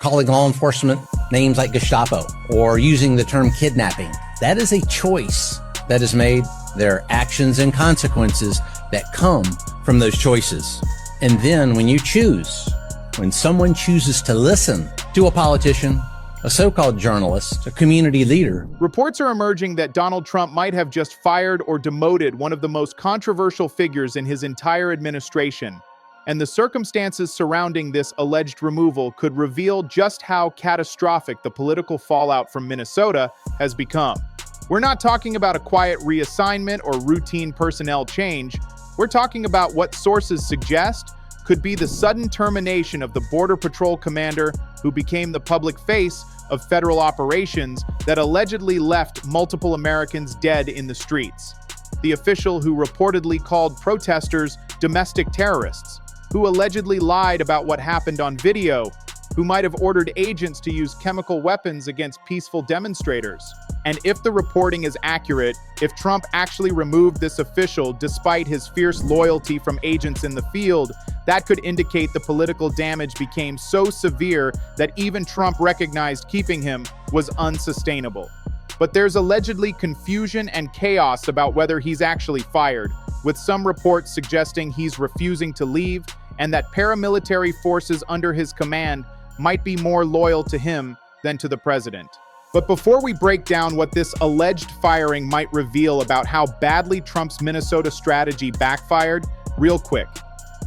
calling law enforcement names like Gestapo, or using the term kidnapping. That is a choice that is made. There are actions and consequences that come from those choices. And then when someone chooses to listen to a politician, a so-called journalist, a community leader. Reports are emerging that Donald Trump might have just fired or demoted one of the most controversial figures in his entire administration. And the circumstances surrounding this alleged removal could reveal just how catastrophic the political fallout from Minnesota has become. We're not talking about a quiet reassignment or routine personnel change. We're talking about what sources suggest could be the sudden termination of the Border Patrol commander who became the public face of federal operations that allegedly left multiple Americans dead in the streets. The official who reportedly called protesters domestic terrorists, who allegedly lied about what happened on video, who might have ordered agents to use chemical weapons against peaceful demonstrators. And if the reporting is accurate, if Trump actually removed this official despite his fierce loyalty from agents in the field, that could indicate the political damage became so severe that even Trump recognized keeping him was unsustainable. But there's allegedly confusion and chaos about whether he's actually fired, with some reports suggesting he's refusing to leave and that paramilitary forces under his command might be more loyal to him than to the president. But before we break down what this alleged firing might reveal about how badly Trump's Minnesota strategy backfired, real quick,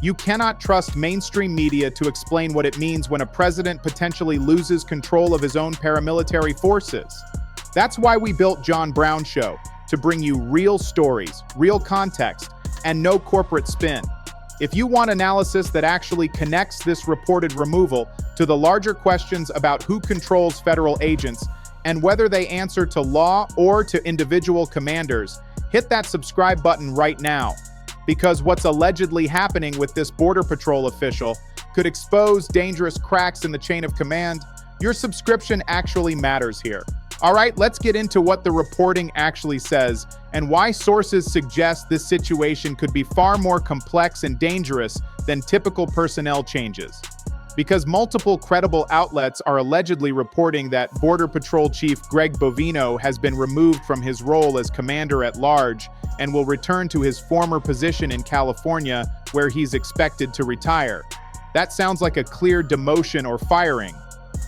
you cannot trust mainstream media to explain what it means when a president potentially loses control of his own paramilitary forces. That's why we built John Brown Show, to bring you real stories, real context, and no corporate spin. If you want analysis that actually connects this reported removal to the larger questions about who controls federal agents and whether they answer to law or to individual commanders, hit that subscribe button right now. Because what's allegedly happening with this Border Patrol official could expose dangerous cracks in the chain of command. Your subscription actually matters here. All right, let's get into what the reporting actually says and why sources suggest this situation could be far more complex and dangerous than typical personnel changes. Because multiple credible outlets are allegedly reporting that Border Patrol Chief Greg Bovino has been removed from his role as commander-at-large and will return to his former position in California, where he's expected to retire. That sounds like a clear demotion or firing.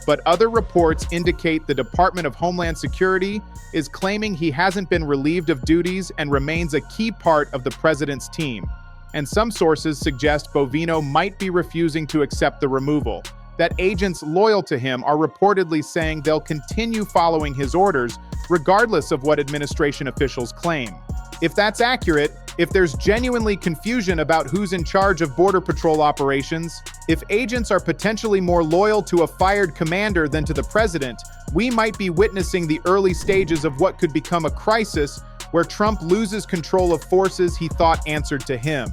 But other reports indicate the Department of Homeland Security is claiming he hasn't been relieved of duties and remains a key part of the president's team. And some sources suggest Bovino might be refusing to accept the removal, that agents loyal to him are reportedly saying they'll continue following his orders regardless of what administration officials claim. If that's accurate, if there's genuinely confusion about who's in charge of Border Patrol operations, if agents are potentially more loyal to a fired commander than to the president, we might be witnessing the early stages of what could become a crisis where Trump loses control of forces he thought answered to him.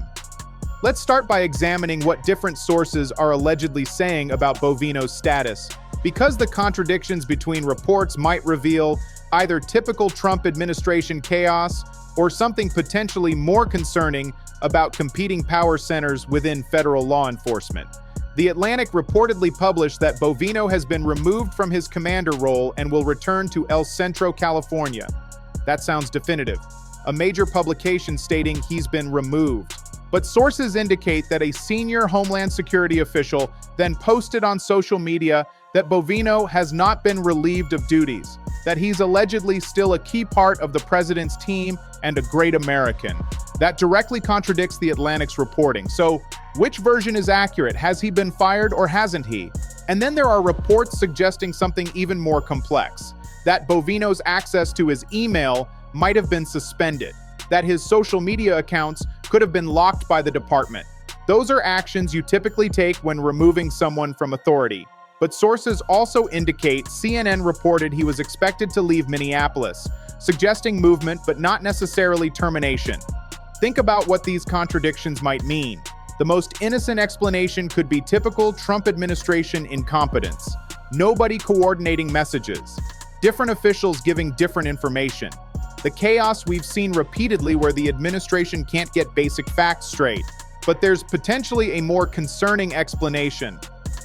Let's start by examining what different sources are allegedly saying about Bovino's status, because the contradictions between reports might reveal either typical Trump administration chaos or something potentially more concerning about competing power centers within federal law enforcement. The Atlantic reportedly published that Bovino has been removed from his commander role and will return to El Centro, California. That sounds definitive. A major publication stating he's been removed. But sources indicate that a senior Homeland Security official then posted on social media that Bovino has not been relieved of duties, that he's allegedly still a key part of the president's team and a great American. That directly contradicts the Atlantic's reporting. So, which version is accurate? Has he been fired or hasn't he? And then there are reports suggesting something even more complex, that Bovino's access to his email might have been suspended, that his social media accounts could have been locked by the department. Those are actions you typically take when removing someone from authority. But sources also indicate CNN reported he was expected to leave Minneapolis, suggesting movement but not necessarily termination. Think about what these contradictions might mean. The most innocent explanation could be typical Trump administration incompetence. Nobody coordinating messages. Different officials giving different information. The chaos we've seen repeatedly where the administration can't get basic facts straight. But there's potentially a more concerning explanation.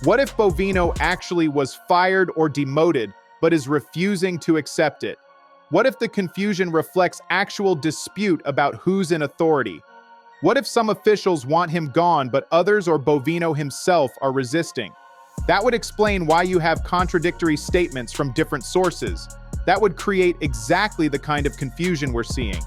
What if Bovino actually was fired or demoted, but is refusing to accept it? What if the confusion reflects actual dispute about who's in authority? What if some officials want him gone, but others or Bovino himself are resisting? That would explain why you have contradictory statements from different sources. That would create exactly the kind of confusion we're seeing.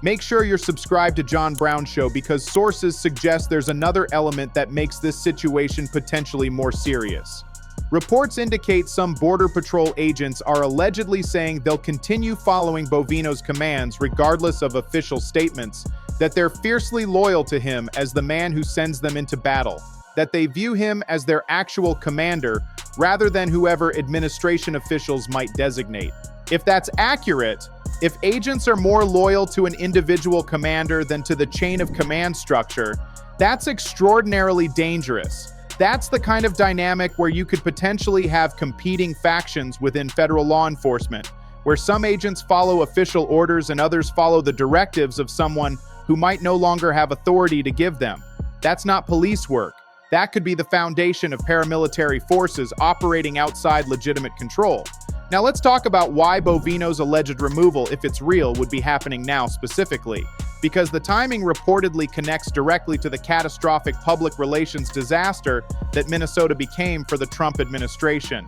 Make sure you're subscribed to John Brown Show because sources suggest there's another element that makes this situation potentially more serious. Reports indicate some Border Patrol agents are allegedly saying they'll continue following Bovino's commands regardless of official statements, that they're fiercely loyal to him as the man who sends them into battle, that they view him as their actual commander rather than whoever administration officials might designate. If that's accurate, if agents are more loyal to an individual commander than to the chain of command structure, that's extraordinarily dangerous. That's the kind of dynamic where you could potentially have competing factions within federal law enforcement, where some agents follow official orders and others follow the directives of someone who might no longer have authority to give them. That's not police work. That could be the foundation of paramilitary forces operating outside legitimate control. Now let's talk about why Bovino's alleged removal, if it's real, would be happening now specifically. Because the timing reportedly connects directly to the catastrophic public relations disaster that Minnesota became for the Trump administration.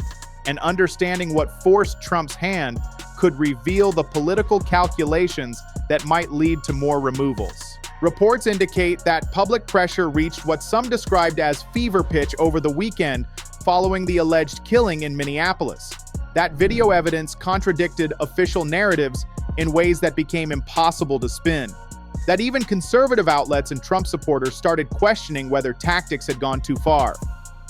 And understanding what forced Trump's hand could reveal the political calculations that might lead to more removals. Reports indicate that public pressure reached what some described as fever pitch over the weekend following the alleged killing in Minneapolis. That video evidence contradicted official narratives in ways that became impossible to spin. That even conservative outlets and Trump supporters started questioning whether tactics had gone too far.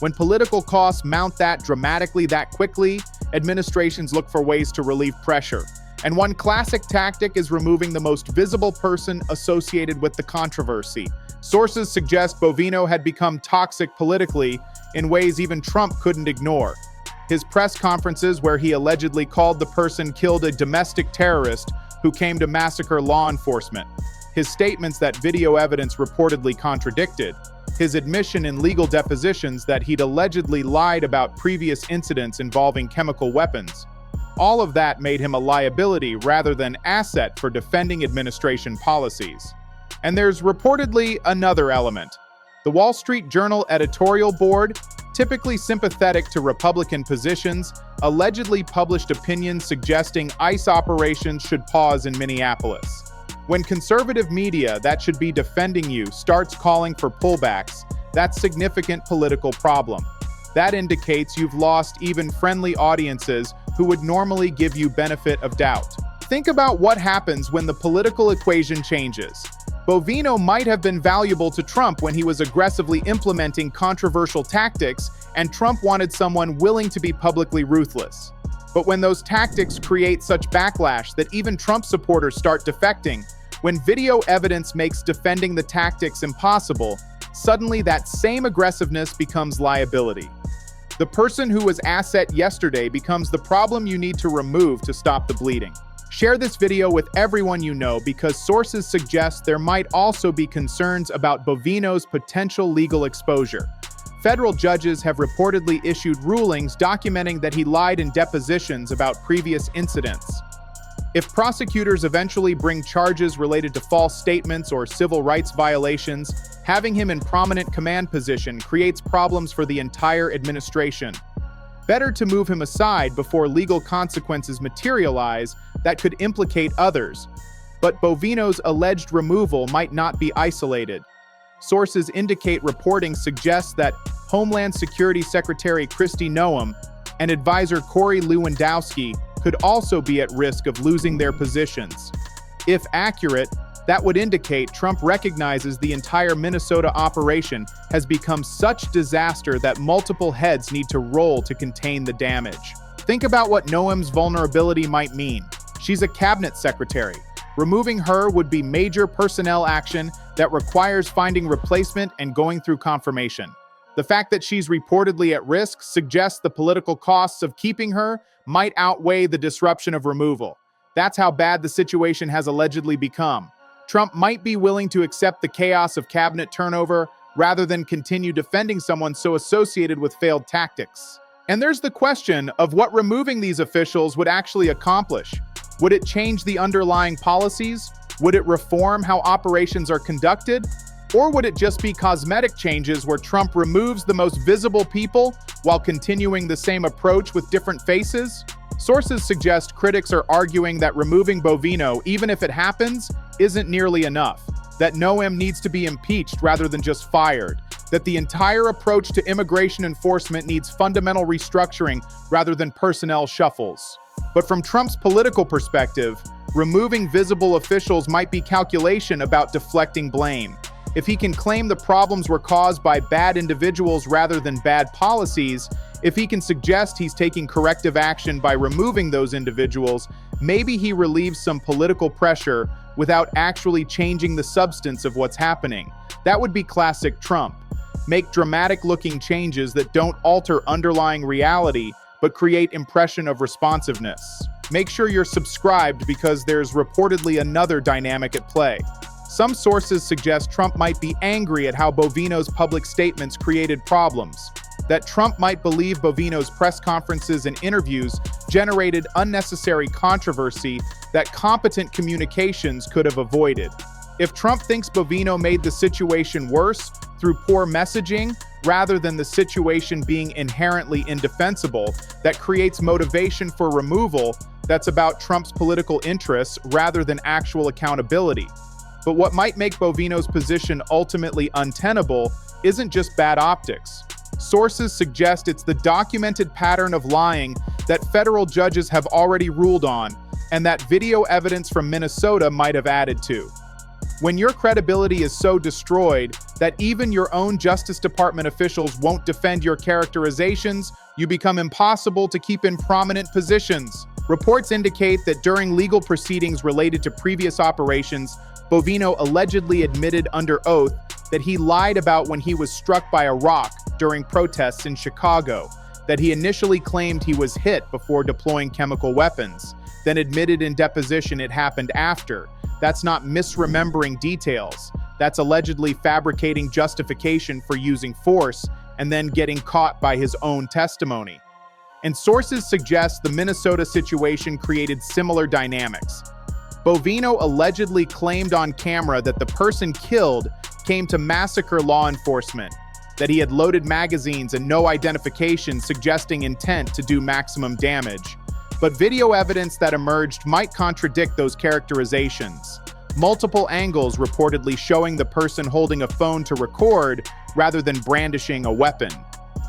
When political costs mount that dramatically that quickly, administrations look for ways to relieve pressure. And one classic tactic is removing the most visible person associated with the controversy. Sources suggest Bovino had become toxic politically in ways even Trump couldn't ignore. His press conferences where he allegedly called the person killed a domestic terrorist who came to massacre law enforcement. His statements that video evidence reportedly contradicted. His admission in legal depositions that he'd allegedly lied about previous incidents involving chemical weapons. All of that made him a liability rather than asset for defending administration policies. And there's reportedly another element. The Wall Street Journal editorial board, typically sympathetic to Republican positions, allegedly published opinions suggesting ICE operations should pause in Minneapolis. When conservative media that should be defending you starts calling for pullbacks, that's significant political problem. That indicates you've lost even friendly audiences who would normally give you benefit of doubt. Think about what happens when the political equation changes. Bovino might have been valuable to Trump when he was aggressively implementing controversial tactics, and Trump wanted someone willing to be publicly ruthless. But when those tactics create such backlash that even Trump supporters start defecting, when video evidence makes defending the tactics impossible, suddenly that same aggressiveness becomes liability. The person who was asset yesterday becomes the problem you need to remove to stop the bleeding. Share this video with everyone you know because sources suggest there might also be concerns about Bovino's potential legal exposure. Federal judges have reportedly issued rulings documenting that he lied in depositions about previous incidents. If prosecutors eventually bring charges related to false statements or civil rights violations, having him in prominent command position creates problems for the entire administration. Better to move him aside before legal consequences materialize that could implicate others. But Bovino's alleged removal might not be isolated. Sources indicate reporting suggests that Homeland Security Secretary Kristi Noem and advisor Corey Lewandowski could also be at risk of losing their positions. If accurate, that would indicate Trump recognizes the entire Minnesota operation has become such disaster that multiple heads need to roll to contain the damage. Think about what Noem's vulnerability might mean. She's a cabinet secretary. Removing her would be major personnel action that requires finding replacement and going through confirmation. The fact that she's reportedly at risk suggests the political costs of keeping her might outweigh the disruption of removal. That's how bad the situation has allegedly become. Trump might be willing to accept the chaos of cabinet turnover rather than continue defending someone so associated with failed tactics. And there's the question of what removing these officials would actually accomplish. Would it change the underlying policies? Would it reform how operations are conducted? Or would it just be cosmetic changes where Trump removes the most visible people while continuing the same approach with different faces? Sources suggest critics are arguing that removing Bovino, even if it happens, isn't nearly enough, that Noem needs to be impeached rather than just fired, that the entire approach to immigration enforcement needs fundamental restructuring rather than personnel shuffles. But from Trump's political perspective, removing visible officials might be calculation about deflecting blame. If he can claim the problems were caused by bad individuals rather than bad policies, if he can suggest he's taking corrective action by removing those individuals, maybe he relieves some political pressure without actually changing the substance of what's happening. That would be classic Trump. Make dramatic-looking changes that don't alter underlying reality, but create impression of responsiveness. Make sure you're subscribed because there's reportedly another dynamic at play. Some sources suggest Trump might be angry at how Bovino's public statements created problems, that Trump might believe Bovino's press conferences and interviews generated unnecessary controversy that competent communications could have avoided. If Trump thinks Bovino made the situation worse through poor messaging rather than the situation being inherently indefensible, that creates motivation for removal that's about Trump's political interests rather than actual accountability. But what might make Bovino's position ultimately untenable isn't just bad optics. Sources suggest it's the documented pattern of lying that federal judges have already ruled on, and that video evidence from Minnesota might have added to. When your credibility is so destroyed that even your own Justice Department officials won't defend your characterizations, you become impossible to keep in prominent positions. Reports indicate that during legal proceedings related to previous operations, Bovino allegedly admitted under oath that he lied about when he was struck by a rock during protests in Chicago, that he initially claimed he was hit before deploying chemical weapons, then admitted in deposition it happened after. That's not misremembering details. That's allegedly fabricating justification for using force and then getting caught by his own testimony. And sources suggest the Minnesota situation created similar dynamics. Bovino allegedly claimed on camera that the person killed came to massacre law enforcement, that he had loaded magazines and no identification suggesting intent to do maximum damage. But video evidence that emerged might contradict those characterizations. Multiple angles reportedly showing the person holding a phone to record rather than brandishing a weapon.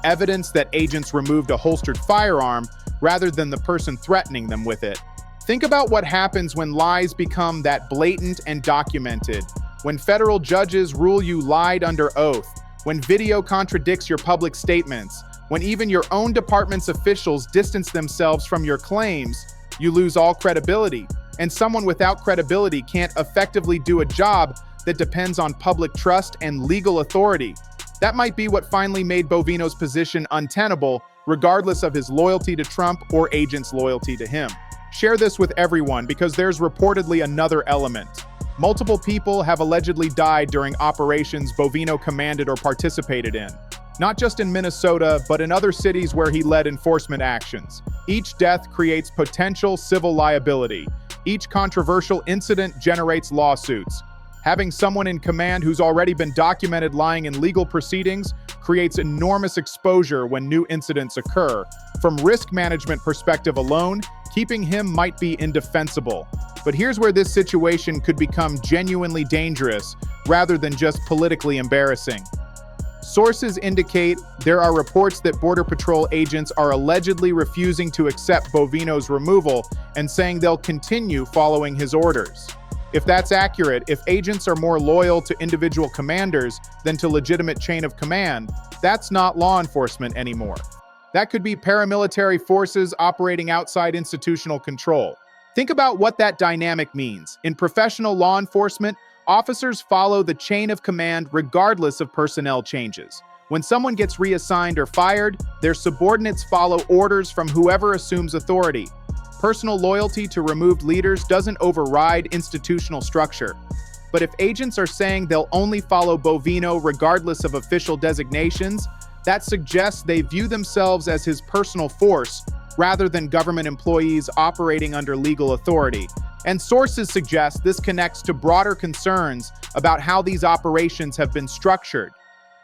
Evidence that agents removed a holstered firearm rather than the person threatening them with it. Think about what happens when lies become that blatant and documented. When federal judges rule you lied under oath. When video contradicts your public statements. When even your own department's officials distance themselves from your claims, you lose all credibility. And someone without credibility can't effectively do a job that depends on public trust and legal authority. That might be what finally made Bovino's position untenable, regardless of his loyalty to Trump or agents' loyalty to him. Share this with everyone because there's reportedly another element. Multiple people have allegedly died during operations Bovino commanded or participated in. Not just in Minnesota, but in other cities where he led enforcement actions. Each death creates potential civil liability. Each controversial incident generates lawsuits. Having someone in command who's already been documented lying in legal proceedings creates enormous exposure when new incidents occur. From risk management perspective alone, keeping him might be indefensible. But here's where this situation could become genuinely dangerous rather than just politically embarrassing. Sources indicate there are reports that Border Patrol agents are allegedly refusing to accept Bovino's removal and saying they'll continue following his orders. If that's accurate, if agents are more loyal to individual commanders than to legitimate chain of command, that's not law enforcement anymore. That could be paramilitary forces operating outside institutional control. Think about what that dynamic means. In professional law enforcement, officers follow the chain of command regardless of personnel changes. When someone gets reassigned or fired, their subordinates follow orders from whoever assumes authority. Personal loyalty to removed leaders doesn't override institutional structure. But if agents are saying they'll only follow Bovino regardless of official designations, that suggests they view themselves as his personal force rather than government employees operating under legal authority. And sources suggest this connects to broader concerns about how these operations have been structured.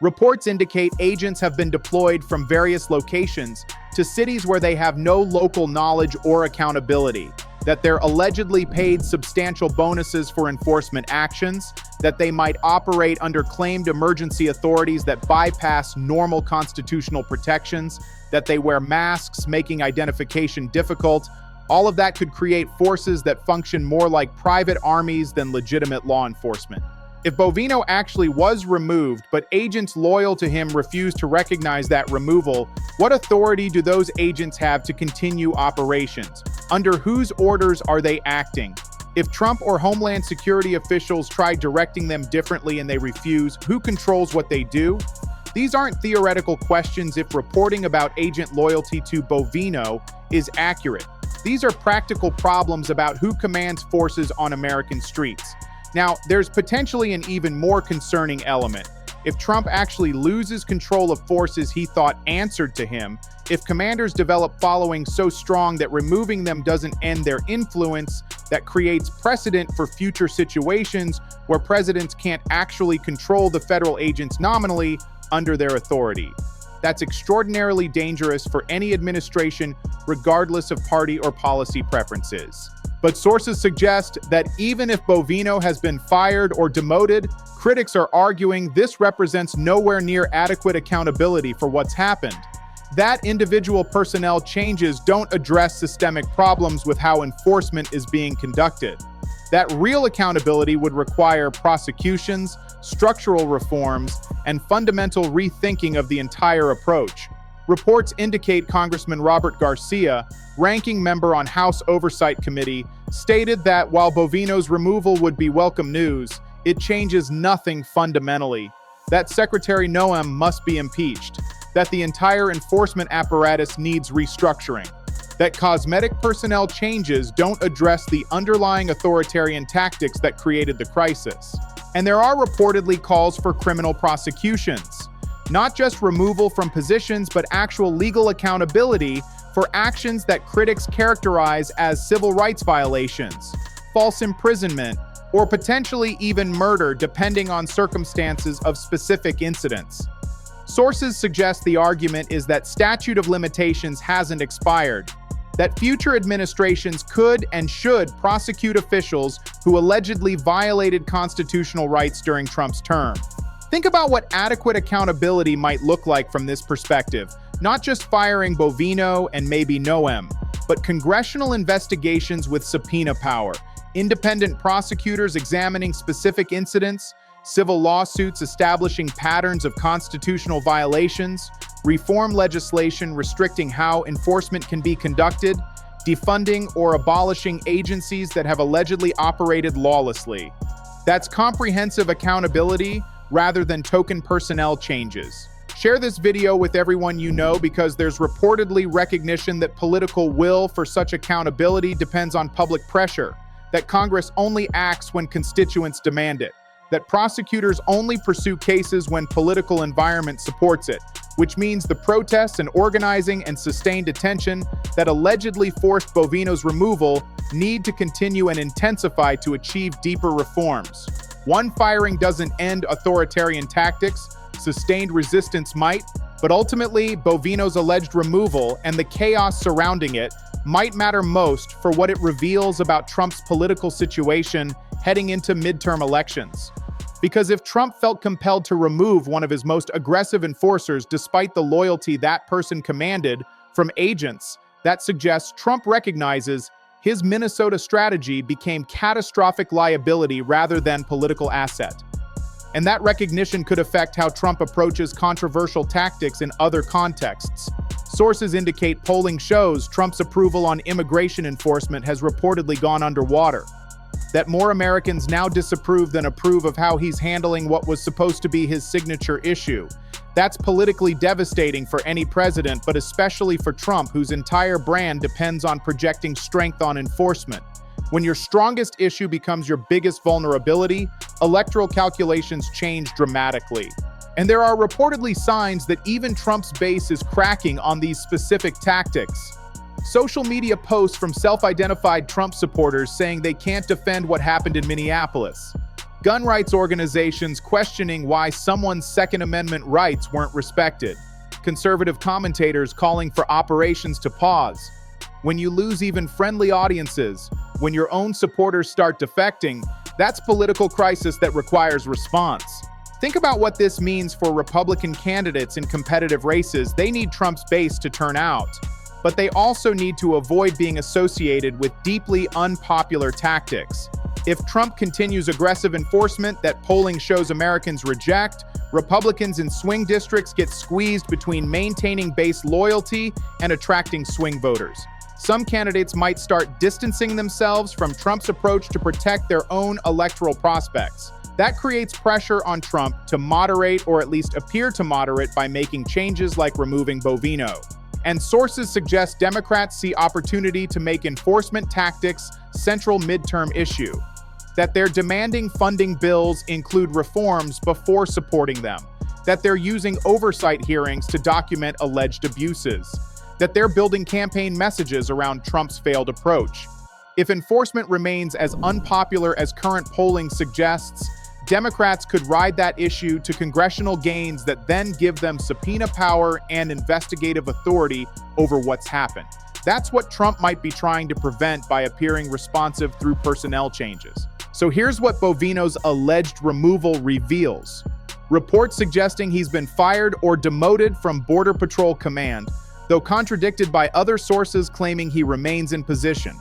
Reports indicate agents have been deployed from various locations to cities where they have no local knowledge or accountability, that they're allegedly paid substantial bonuses for enforcement actions, that they might operate under claimed emergency authorities that bypass normal constitutional protections, that they wear masks, making identification difficult. All of that could create forces that function more like private armies than legitimate law enforcement. If Bovino actually was removed, but agents loyal to him refuse to recognize that removal, what authority do those agents have to continue operations? Under whose orders are they acting? If Trump or Homeland Security officials try directing them differently and they refuse, who controls what they do? These aren't theoretical questions if reporting about agent loyalty to Bovino is accurate. These are practical problems about who commands forces on American streets. Now, there's potentially an even more concerning element. If Trump actually loses control of forces he thought answered to him, if commanders develop followings so strong that removing them doesn't end their influence, that creates precedent for future situations where presidents can't actually control the federal agents nominally under their authority. That's extraordinarily dangerous for any administration, regardless of party or policy preferences. But sources suggest that even if Bovino has been fired or demoted, critics are arguing this represents nowhere near adequate accountability for what's happened. That individual personnel changes don't address systemic problems with how enforcement is being conducted. That real accountability would require prosecutions, structural reforms, and fundamental rethinking of the entire approach. Reports indicate Congressman Robert Garcia, ranking member on House Oversight Committee, stated that while Bovino's removal would be welcome news, it changes nothing fundamentally. That Secretary Noem must be impeached, that the entire enforcement apparatus needs restructuring, that cosmetic personnel changes don't address the underlying authoritarian tactics that created the crisis. And there are reportedly calls for criminal prosecutions. Not just removal from positions, but actual legal accountability for actions that critics characterize as civil rights violations, false imprisonment, or potentially even murder depending on circumstances of specific incidents. Sources suggest the argument is that statute of limitations hasn't expired, that future administrations could and should prosecute officials who allegedly violated constitutional rights during Trump's term. Think about what adequate accountability might look like from this perspective, not just firing Bovino and maybe Noem, but congressional investigations with subpoena power, independent prosecutors examining specific incidents, civil lawsuits establishing patterns of constitutional violations, reform legislation restricting how enforcement can be conducted, defunding or abolishing agencies that have allegedly operated lawlessly. That's comprehensive accountability rather than token personnel changes. Share this video with everyone you know because there's reportedly recognition that political will for such accountability depends on public pressure, that Congress only acts when constituents demand it, that prosecutors only pursue cases when political environment supports it, which means the protests and organizing and sustained attention that allegedly forced Bovino's removal need to continue and intensify to achieve deeper reforms. One firing doesn't end authoritarian tactics, sustained resistance might, but ultimately Bovino's alleged removal and the chaos surrounding it might matter most for what it reveals about Trump's political situation heading into midterm elections. Because if Trump felt compelled to remove one of his most aggressive enforcers despite the loyalty that person commanded from agents, that suggests Trump recognizes his Minnesota strategy became catastrophic liability rather than political asset. And that recognition could affect how Trump approaches controversial tactics in other contexts. Sources indicate polling shows Trump's approval on immigration enforcement has reportedly gone underwater, that more Americans now disapprove than approve of how he's handling what was supposed to be his signature issue. That's politically devastating for any president, but especially for Trump, whose entire brand depends on projecting strength on enforcement. When your strongest issue becomes your biggest vulnerability, electoral calculations change dramatically. And there are reportedly signs that even Trump's base is cracking on these specific tactics. Social media posts from self-identified Trump supporters saying they can't defend what happened in Minneapolis. Gun rights organizations questioning why someone's Second Amendment rights weren't respected. Conservative commentators calling for operations to pause. When you lose even friendly audiences, when your own supporters start defecting, that's political crisis that requires response. Think about what this means for Republican candidates in competitive races. They need Trump's base to turn out, but they also need to avoid being associated with deeply unpopular tactics. If Trump continues aggressive enforcement that polling shows Americans reject, Republicans in swing districts get squeezed between maintaining base loyalty and attracting swing voters. Some candidates might start distancing themselves from Trump's approach to protect their own electoral prospects. That creates pressure on Trump to moderate or at least appear to moderate by making changes like removing Bovino. And sources suggest Democrats see opportunity to make enforcement tactics central midterm issue. That they're demanding funding bills include reforms before supporting them. That they're using oversight hearings to document alleged abuses. That they're building campaign messages around Trump's failed approach. If enforcement remains as unpopular as current polling suggests, Democrats could ride that issue to congressional gains that then give them subpoena power and investigative authority over what's happened. That's what Trump might be trying to prevent by appearing responsive through personnel changes. So here's what Bovino's alleged removal reveals. Reports suggesting he's been fired or demoted from Border Patrol Command, though contradicted by other sources claiming he remains in position.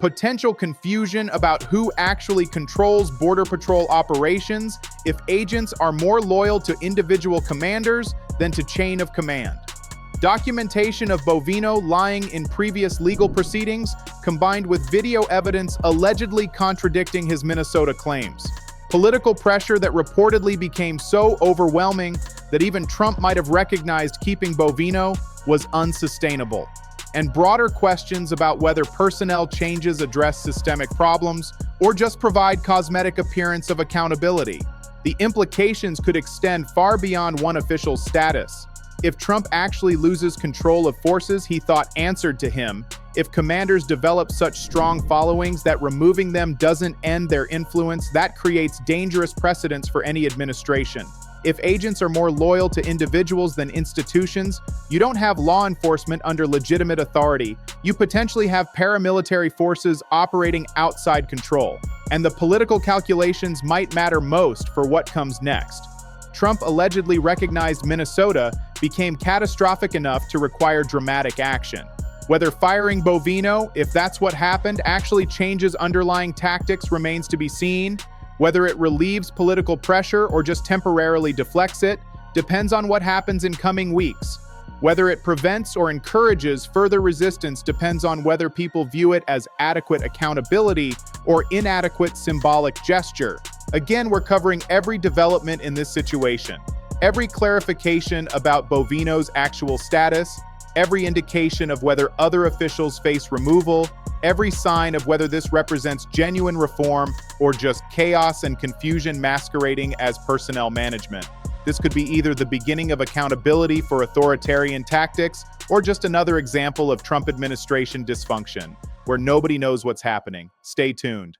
Potential confusion about who actually controls Border Patrol operations if agents are more loyal to individual commanders than to chain of command. Documentation of Bovino lying in previous legal proceedings, combined with video evidence allegedly contradicting his Minnesota claims. Political pressure that reportedly became so overwhelming that even Trump might have recognized keeping Bovino was unsustainable. And broader questions about whether personnel changes address systemic problems or just provide cosmetic appearance of accountability. The implications could extend far beyond one official's status. If Trump actually loses control of forces he thought answered to him, if commanders develop such strong followings that removing them doesn't end their influence, that creates dangerous precedents for any administration. If agents are more loyal to individuals than institutions, you don't have law enforcement under legitimate authority. You potentially have paramilitary forces operating outside control. And the political calculations might matter most for what comes next. Trump allegedly recognized Minnesota became catastrophic enough to require dramatic action. Whether firing Bovino, if that's what happened, actually changes underlying tactics remains to be seen. Whether it relieves political pressure or just temporarily deflects it, depends on what happens in coming weeks. Whether it prevents or encourages further resistance depends on whether people view it as adequate accountability or inadequate symbolic gesture. Again, we're covering every development in this situation. Every clarification about Bovino's actual status, every indication of whether other officials face removal, every sign of whether this represents genuine reform or just chaos and confusion masquerading as personnel management. This could be either the beginning of accountability for authoritarian tactics or just another example of Trump administration dysfunction, where nobody knows what's happening. Stay tuned.